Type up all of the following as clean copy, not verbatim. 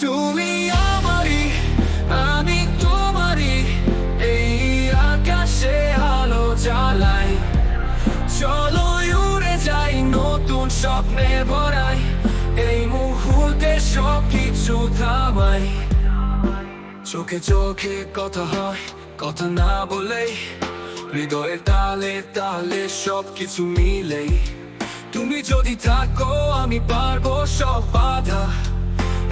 তুমি আমারই, আমি তোমারই, এই আকাশে আলো জ্বালাই। চলো উড়ে যাই, নতুন স্বপ্নে ভরাই, এই মুহূর্তে সবকিছু থামাই। চোখে চোখে কথা হয়, কথা না বলেই, হৃদয়ের তালে তালে সবকিছু মিলেই। তুমি যদি থাকো আমি পারবো সব বাধা,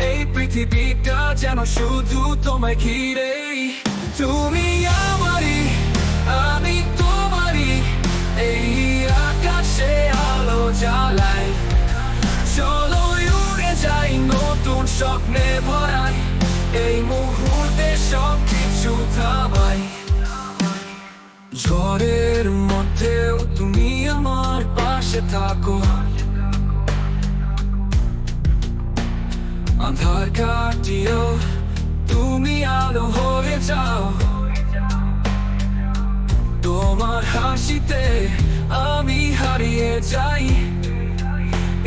এই পৃথিবীটা যেন শুধু তোমায় ঘিরেই। তুমি আমারই, আমি তোমারই, এই আকাশে আলো জ্বালাই। চলো উড়ে যাই, নতুন স্বপ্নে ভরাই, এই মুহূর্তে সবকিছু থামাই। ঝড়ের মধ্যেও তুমি আমার পাশে থাকো, আঁধার কাটিয়েও তুমি আলো হয়ে যাও। তোমার হাসিতে আমি হারিয়ে যাই,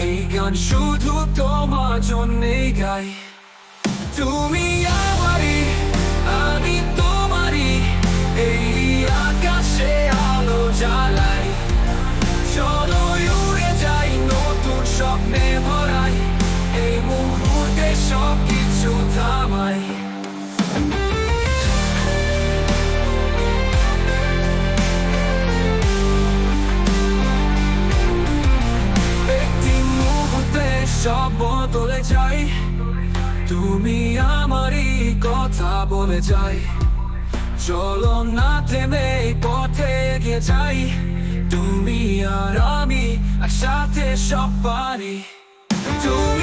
এই গান শুধু তোমার জন্যেই গাই। তুমি আমারই, আমি তোমারই, এই আকাশে আলো জ্বালাই। চলো উড়ে যাই, নতুন স্বপ্নে ভরাই, এই মুহূর্তে সবকিছু থামাই। একটি মুহূর্তে সব বদলে যায়, তুমি আমারই কথা বলে যাই। চলো না থেমে পথে এগিয়ে যাই, তুমি আর আমি একসাথে সব পারি। তুমি